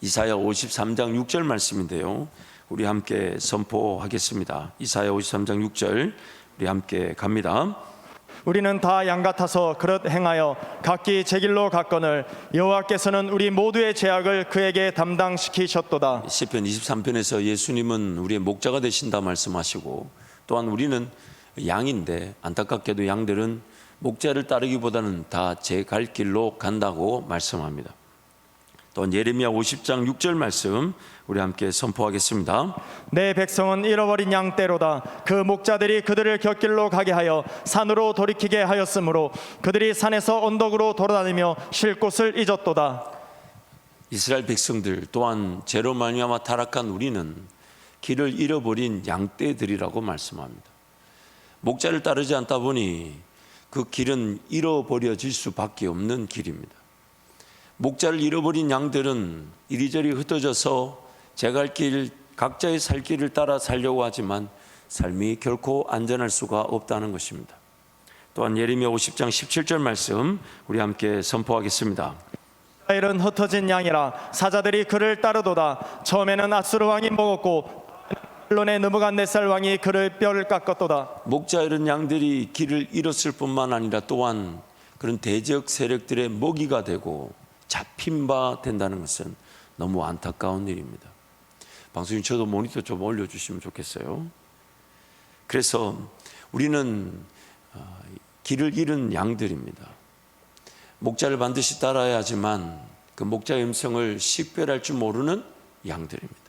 이사야 53장 6절 말씀인데요. 우리 함께 선포하겠습니다. 이사야 53장 6절 우리 함께 갑니다. 우리는 다 양 같아서 그릇 행하여 각기 제 길로 갔거늘 여호와께서는 우리 모두의 죄악을 그에게 담당시키셨도다. 시편 23편에서 예수님은 우리의 목자가 되신다 말씀하시고, 또한 우리는 양인데 안타깝게도 양들은 목자를 따르기보다는 다 제 갈 길로 간다고 말씀합니다. 또한 예레미야 50장 6절 말씀 우리 함께 선포하겠습니다. 내 백성은 잃어버린 양떼로다. 그 목자들이 그들을 곁길로 가게 하여 산으로 돌이키게 하였으므로 그들이 산에서 언덕으로 돌아다니며 쉴 곳을 잊었도다. 이스라엘 백성들 또한 죄로 말미암아 타락한 우리는 길을 잃어버린 양떼들이라고 말씀합니다. 목자를 따르지 않다 보니 그 길은 잃어버려질 수밖에 없는 길입니다. 목자를 잃어버린 양들은 이리저리 흩어져서 제갈 길, 각자의 살 길을 따라 살려고 하지만 삶이 결코 안전할 수가 없다는 것입니다. 또한 예레미야 50장 17절 말씀 우리 함께 선포하겠습니다. 이스라엘은 흩어진 양이라 사자들이 그를 따르도다. 처음에는 아수르 왕이 먹었고 바벨론의 느부갓네살 왕이 그를 뼈를 깎았도다. 목자 잃은 양들이 길을 잃었을 뿐만 아니라 또한 그런 대적 세력들의 먹이가 되고 잡힌 바 된다는 것은 너무 안타까운 일입니다. 방송인 저도 모니터 좀 올려주시면 좋겠어요. 그래서 우리는 길을 잃은 양들입니다. 목자를 반드시 따라야 하지만 그 목자의 음성을 식별할 줄 모르는 양들입니다.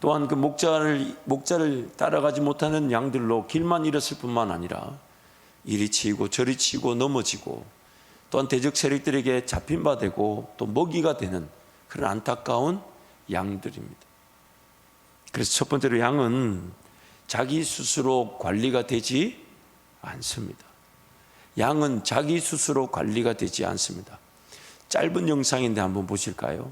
또한 그 목자를 따라가지 못하는 양들로 길만 잃었을 뿐만 아니라 이리 치이고 저리 치이고 넘어지고 또한 대적 세력들에게 잡힌 바 되고 또 먹이가 되는 그런 안타까운 양들입니다. 그래서 첫 번째로 양은 자기 스스로 관리가 되지 않습니다. 양은 자기 스스로 관리가 되지 않습니다. 짧은 영상인데 한번 보실까요?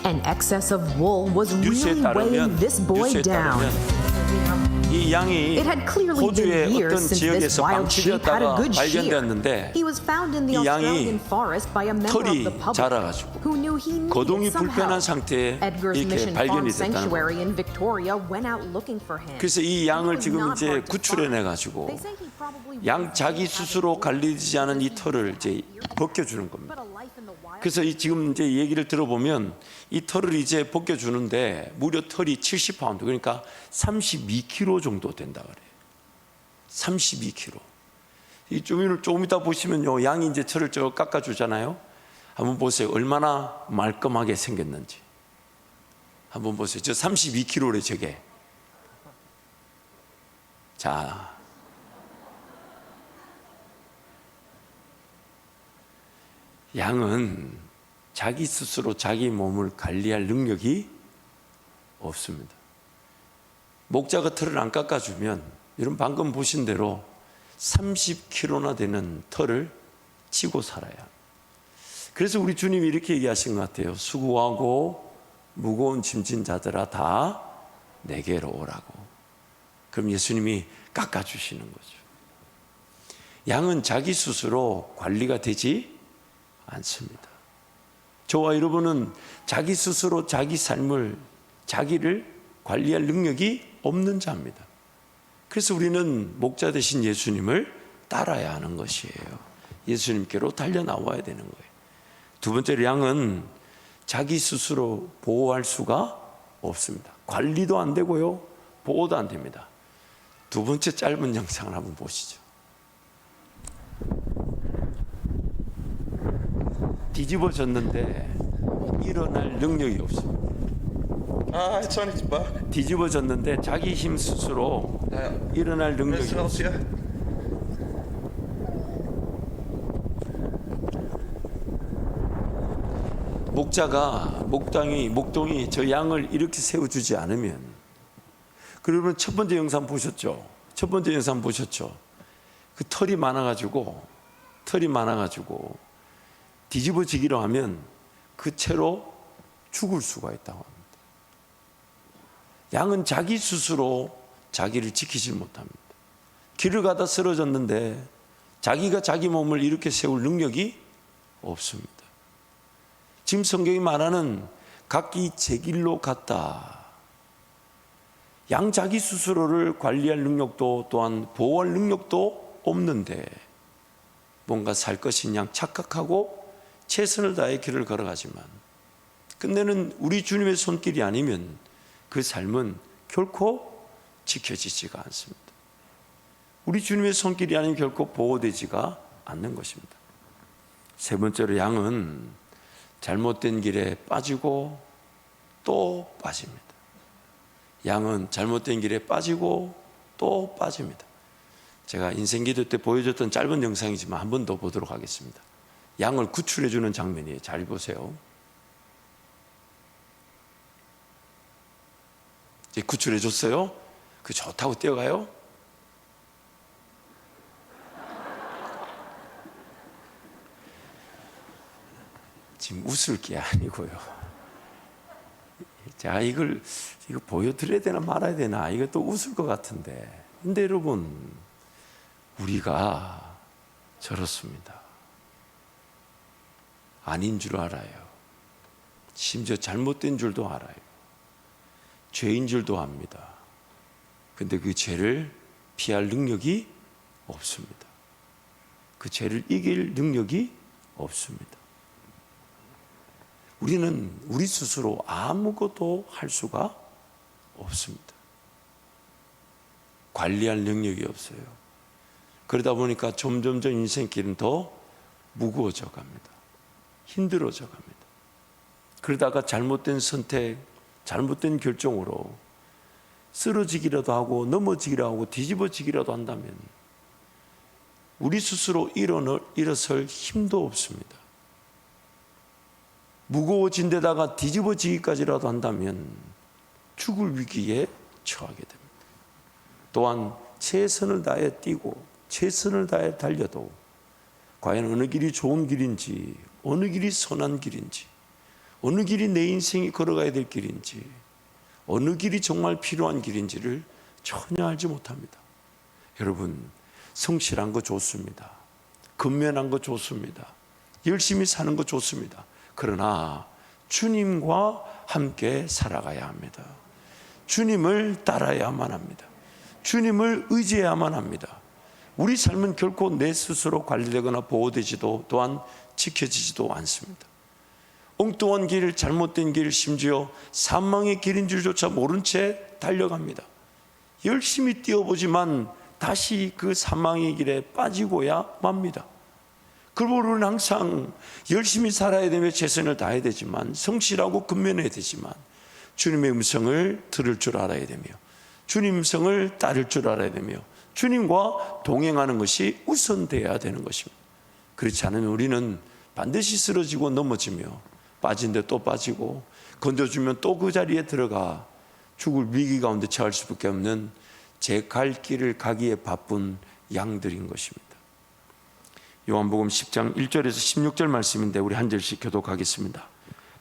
An excess of wool was 뉴스에 really weighing 따르면 this boy down. 이 양이 It had clearly been 호주의 years 어떤 since this 지역에서 wild sheep had a 방치되었다가 good shear. 발견되었는데 He was found in the 이 양이 Australian forest by a member of 털이 the public 자라가지고 who knew he needed 거동이 some 불편한 help. 상태에 Edgar's 이렇게 Mission Farm 발견이 됐다는 Sanctuary 겁니다. in Victoria went out looking for him. 그래서 이 He 양을 was 지금 not 이제 hard to 구출해내 find. 가지고 They say he probably 양 was 자기 having 스스로 wool 관리되지 않은 이 털을 이제 벗겨주는 겁니다. but a life in the wild. 그래서 지금 이제 얘기를 들어보면 이 털을 이제 벗겨주는데 무려 털이 70파운드, 그러니까 32kg 정도 된다 그래요. 32kg. 조금 이따 보시면요, 양이 이제 털을 깎아주잖아요. 한번 보세요. 얼마나 말끔하게 생겼는지. 한번 보세요. 저 32kg래 저게. 자, 양은 자기 스스로 자기 몸을 관리할 능력이 없습니다. 목자가 털을 안 깎아주면 여러분 방금 보신 대로 30kg나 되는 털을 치고 살아야. 그래서 우리 주님이 이렇게 얘기하신 것 같아요. 수고하고 무거운 짐진 자들아 다 내게로 오라고. 그럼 예수님이 깎아주시는 거죠. 양은 자기 스스로 관리가 되지 않습니다. 저와 여러분은 자기 스스로 자기 삶을, 자기를 관리할 능력이 없는 자입니다. 그래서 우리는 목자 되신 예수님을 따라야 하는 것이에요. 예수님께로 달려나와야 되는 거예요. 두 번째로 양은 자기 스스로 보호할 수가 없습니다. 관리도 안 되고요, 보호도 안 됩니다. 두 번째 짧은 영상을 한번 보시죠. 뒤집어졌는데 일어날 능력이 없습니다. It's on its back. 뒤집어졌는데 자기 힘 스스로 일어날 능력이 Listen, 없습니다. Elsia. 목동이 저 양을 이렇게 세워주지 않으면, 그러면 첫 번째 영상 보셨죠? 그 털이 많아가지고 뒤집어지기로 하면 그 채로 죽을 수가 있다고 합니다. 양은 자기 스스로 자기를 지키지 못합니다. 길을 가다 쓰러졌는데 자기가 자기 몸을 이렇게 세울 능력이 없습니다. 지금 성경이 말하는 각기 제 길로 갔다. 양 자기 스스로를 관리할 능력도 또한 보호할 능력도 없는데 뭔가 살 것인 양 착각하고 최선을 다해 길을 걸어가지만 끝내는 우리 주님의 손길이 아니면 그 삶은 결코 지켜지지가 않습니다. 우리 주님의 손길이 아니면 결코 보호되지가 않는 것입니다. 세 번째로 양은 잘못된 길에 빠지고 또 빠집니다. 양은 잘못된 길에 빠지고 또 빠집니다. 제가 인생기도 때 보여줬던 짧은 영상이지만 한 번 더 보도록 하겠습니다. 양을 구출해 주는 장면이에요. 잘 보세요. 이제 구출해 줬어요. 그 좋다고 뛰어가요. 지금 웃을 게 아니고요. 자, 이거 보여드려야 되나 말아야 되나, 이것도 웃을 것 같은데. 근데 여러분, 우리가 저렇습니다. 아닌 줄 알아요. 심지어 잘못된 줄도 알아요. 죄인 줄도 압니다. 근데 그 죄를 피할 능력이 없습니다. 그 죄를 이길 능력이 없습니다. 우리는 우리 스스로 아무것도 할 수가 없습니다. 관리할 능력이 없어요. 그러다 보니까 점점점 인생길은 더 무거워져 갑니다. 힘들어져 갑니다. 그러다가 잘못된 선택, 잘못된 결정으로 쓰러지기라도 하고 넘어지기라도 하고 뒤집어지기라도 한다면 우리 스스로 일어설 힘도 없습니다. 무거워진 데다가 뒤집어지기까지라도 한다면 죽을 위기에 처하게 됩니다. 또한 최선을 다해 뛰고 최선을 다해 달려도 과연 어느 길이 좋은 길인지, 어느 길이 선한 길인지, 어느 길이 내 인생이 걸어가야 될 길인지, 어느 길이 정말 필요한 길인지를 전혀 알지 못합니다. 여러분, 성실한 거 좋습니다. 근면한 거 좋습니다. 열심히 사는 거 좋습니다. 그러나 주님과 함께 살아가야 합니다. 주님을 따라야만 합니다. 주님을 의지해야만 합니다. 우리 삶은 결코 내 스스로 관리되거나 보호되지도 또한 지켜지지도 않습니다. 엉뚱한 길, 잘못된 길, 심지어 사망의 길인 줄조차 모른 채 달려갑니다. 열심히 뛰어보지만 다시 그 사망의 길에 빠지고야 맙니다. 그리고 우리는 항상 열심히 살아야 되며 최선을 다해야 되지만, 성실하고 근면해야 되지만 주님의 음성을 들을 줄 알아야 되며 주님 음성을 따를 줄 알아야 되며 주님과 동행하는 것이 우선돼야 되는 것입니다. 그렇지 않으면 우리는 반드시 쓰러지고 넘어지며 빠진 데 또 빠지고 건져주면 또 그 자리에 들어가 죽을 위기 가운데 처할 수밖에 없는 제 갈 길을 가기에 바쁜 양들인 것입니다. 요한복음 10장 1절에서 16절 말씀인데 우리 한 절씩 교독하겠습니다.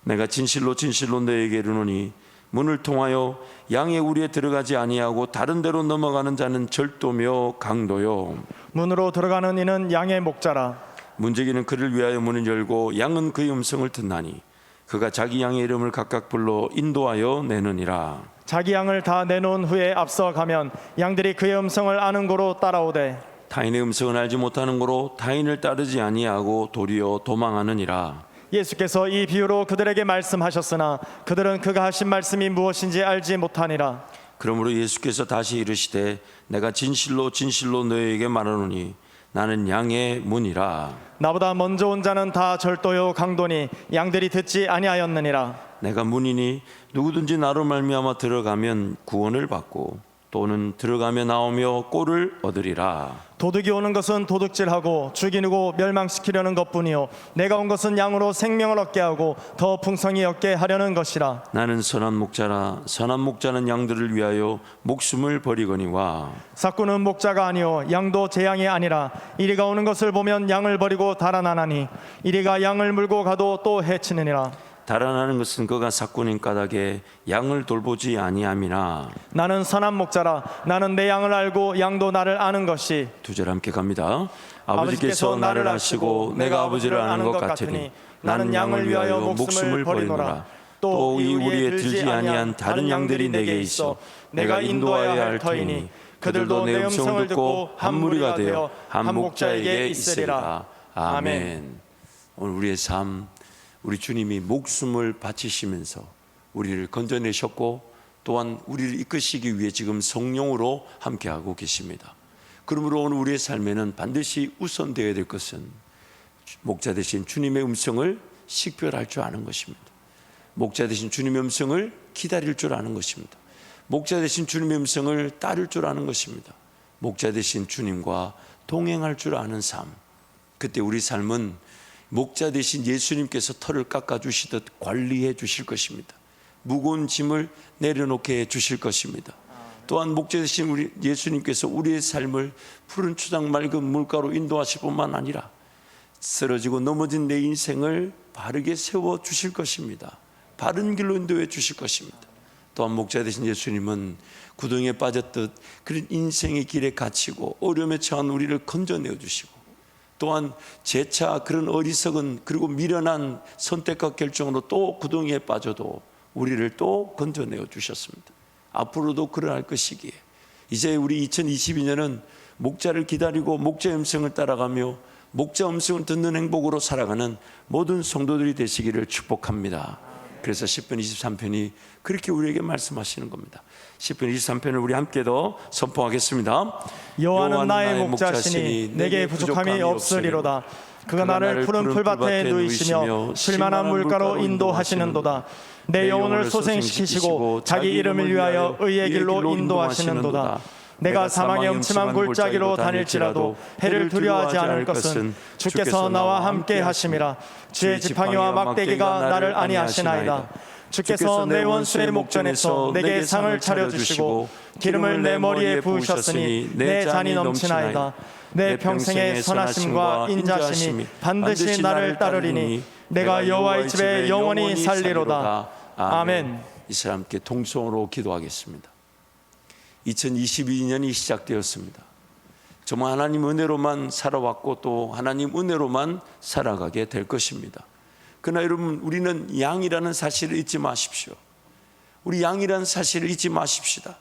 내가 진실로 진실로 너에게 이르노니 문을 통하여 양의 우리에 들어가지 아니하고 다른 데로 넘어가는 자는 절도며 강도요 문으로 들어가는 이는 양의 목자라. 문지기는 그를 위하여 문을 열고 양은 그의 음성을 듣나니 그가 자기 양의 이름을 각각 불러 인도하여 내느니라. 자기 양을 다 내놓은 후에 앞서 가면 양들이 그의 음성을 아는 고로 따라오되 타인의 음성을 알지 못하는 고로 타인을 따르지 아니하고 도리어 도망하느니라. 예수께서 이 비유로 그들에게 말씀하셨으나 그들은 그가 하신 말씀이 무엇인지 알지 못하니라. 그러므로 예수께서 다시 이르시되 내가 진실로 진실로 너희에게 말하노니 나는 양의 문이라. 나보다 먼저 온 자는 다 절도요 강도니 양들이 듣지 아니하였느니라. 내가 문이니 누구든지 나로 말미암아 들어가면 구원을 받고 또는 들어가며 나오며 꼴을 얻으리라. 도둑이 오는 것은 도둑질하고 죽이고 멸망시키려는 것뿐이요 내가 온 것은 양으로 생명을 얻게 하고 더 풍성히 얻게 하려는 것이라. 나는 선한 목자라. 선한 목자는 양들을 위하여 목숨을 버리거니와. 삭구는 목자가 아니요 양도 제 양이 아니라 이리가 오는 것을 보면 양을 버리고 달아나나니 이리가 양을 물고 가도 또 해치느니라. 달아나는 것은 그가 삭구는 까닭에 양을 돌보지 아니함이나. 나는 선한 목자라. 나는 내 양을 알고 양도 나를 아는 것이. 두 절 함께 갑니다. 아버지께서 나를 아시고 내가 아버지를 아는 것 같으니 나는 양을 위하여 목숨을 버리노라. 또 이 우리에 들지 아니한 다른 양들이 내게 있어 내가 인도하여야 할 터이니 그들도 내 음성을 듣고 한 무리가 되어 한 목자에게 있으리라. 아멘. 오늘 우리의 삶, 우리 주님이 목숨을 바치시면서 우리를 건져내셨고 또한 우리를 이끄시기 위해 지금 성령으로 함께하고 계십니다. 그러므로 오늘 우리의 삶에는 반드시 우선되어야 될 것은 목자 되신 주님의 음성을 식별할 줄 아는 것입니다. 목자 되신 주님의 음성을 기다릴 줄 아는 것입니다. 목자 되신 주님의 음성을 따를 줄 아는 것입니다. 목자 되신 주님과 동행할 줄 아는 삶. 그때 우리 삶은 목자 되신 예수님께서 털을 깎아주시듯 관리해 주실 것입니다. 무거운 짐을 내려놓게 해 주실 것입니다. 또한 목자 되신 우리 예수님께서 우리의 삶을 푸른 초장 맑은 물가로 인도하실 뿐만 아니라 쓰러지고 넘어진 내 인생을 바르게 세워 주실 것입니다. 바른 길로 인도해 주실 것입니다. 또한 목자 되신 예수님은 구덩이에 빠졌듯 그런 인생의 길에 갇히고 어려움에 처한 우리를 건져내어 주시고 또한 재차 그런 어리석은 그리고 미련한 선택과 결정으로 또 구덩이에 빠져도 우리를 또 건져내어 주셨습니다. 앞으로도 그러할 것이기에 이제 우리 2022년은 목자를 기다리고 목자의 음성을 따라가며 목자 음성을 듣는 행복으로 살아가는 모든 성도들이 되시기를 축복합니다. 그래서 시편 23편이 그렇게 우리에게 말씀하시는 겁니다. 시편 23편을 우리 함께 더 선포하겠습니다. 여호와는 나의 목자시니 내게 부족함이 없으리로다. 그가 나를 푸른 풀밭에 누이시며 쉴만한 물가로 인도하시는도다. 내 영혼을 소생시키시고 자기 이름을 위하여 의의 길로 인도하시는도다. 내가 사망의 음침한 골짜기로 다닐지라도 해를 두려워하지 않을 것은 주께서 나와 함께 하심이라. 주의 지팡이와 막대기가 나를 안위하시나이다. 주께서 내 원수의 목전에서 내게 상을 차려주시고 기름을 내 머리에 부으셨으니 내 잔이 넘치나이다. 내 평생의 선하심과 인자심이 반드시 나를 따르리니 내가 여호와의 집에 영원히 살리로다. 아멘. 이 사람 함께 동성으로 기도하겠습니다. 2022년이 시작되었습니다. 정말 하나님 은혜로만 살아왔고 또 하나님 은혜로만 살아가게 될 것입니다. 그러나 여러분, 우리는 양이라는 사실을 잊지 마십시오. 우리 양이라는 사실을 잊지 마십시다.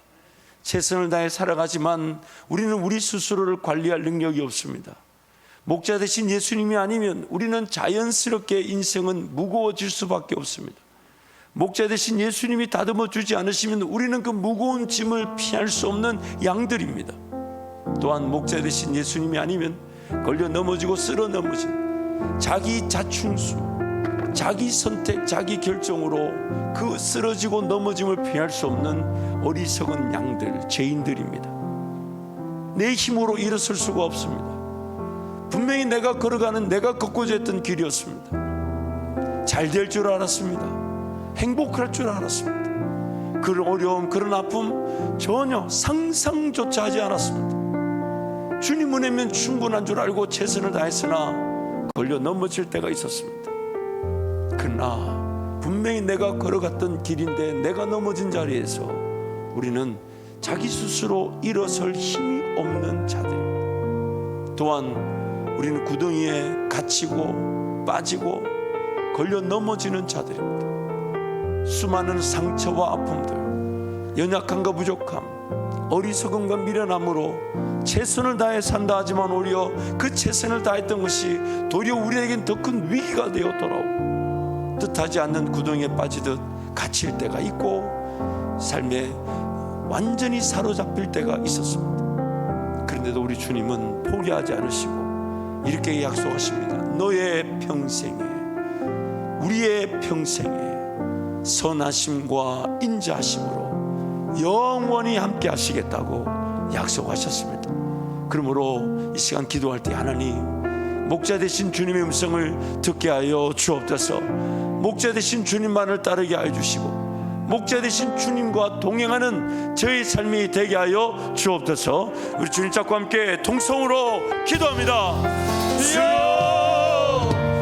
최선을 다해 살아가지만 우리는 우리 스스로를 관리할 능력이 없습니다. 목자 되신 예수님이 아니면 우리는 자연스럽게 인생은 무거워질 수밖에 없습니다. 목자 되신 예수님이 다듬어 주지 않으시면 우리는 그 무거운 짐을 피할 수 없는 양들입니다. 또한 목자 되신 예수님이 아니면 걸려 넘어지고 쓸어 넘어진 자기 자충수, 자기 선택, 자기 결정으로 그 쓰러지고 넘어짐을 피할 수 없는 어리석은 양들, 죄인들입니다. 내 힘으로 일어설 수가 없습니다. 분명히 내가 걸어가는, 내가 걷고자 했던 길이었습니다. 잘 될 줄 알았습니다. 행복할 줄 알았습니다. 그런 어려움, 그런 아픔 전혀 상상조차 하지 않았습니다. 주님 은혜면 충분한 줄 알고 최선을 다했으나 걸려 넘어질 때가 있었습니다. 그러나 분명히 내가 걸어갔던 길인데 내가 넘어진 자리에서 우리는 자기 스스로 일어설 힘이 없는 자들입니다. 또한 우리는 구덩이에 갇히고 빠지고 걸려 넘어지는 자들입니다. 수많은 상처와 아픔들, 연약함과 부족함, 어리석음과 미련함으로 최선을 다해 산다 하지만 오히려 그 최선을 다했던 것이 도리어 우리에겐 더 큰 위기가 되어 돌아오고 뜻하지 않는 구덩이에 빠지듯 갇힐 때가 있고 삶에 완전히 사로잡힐 때가 있었습니다. 그런데도 우리 주님은 포기하지 않으시고 이렇게 약속하십니다. 너의 평생에, 우리의 평생에 선하심과 인자하심으로 영원히 함께 하시겠다고 약속하셨습니다. 그러므로 이 시간 기도할 때 하나님, 목자 되신 주님의 음성을 듣게 하여 주옵소서. 목자 되신 주님만을 따르게 하여 주시고 목자 되신 주님과 동행하는 저의 삶이 되게 하여 주옵소서. 우리 주님 잡고 함께 통성으로 기도합니다. 주여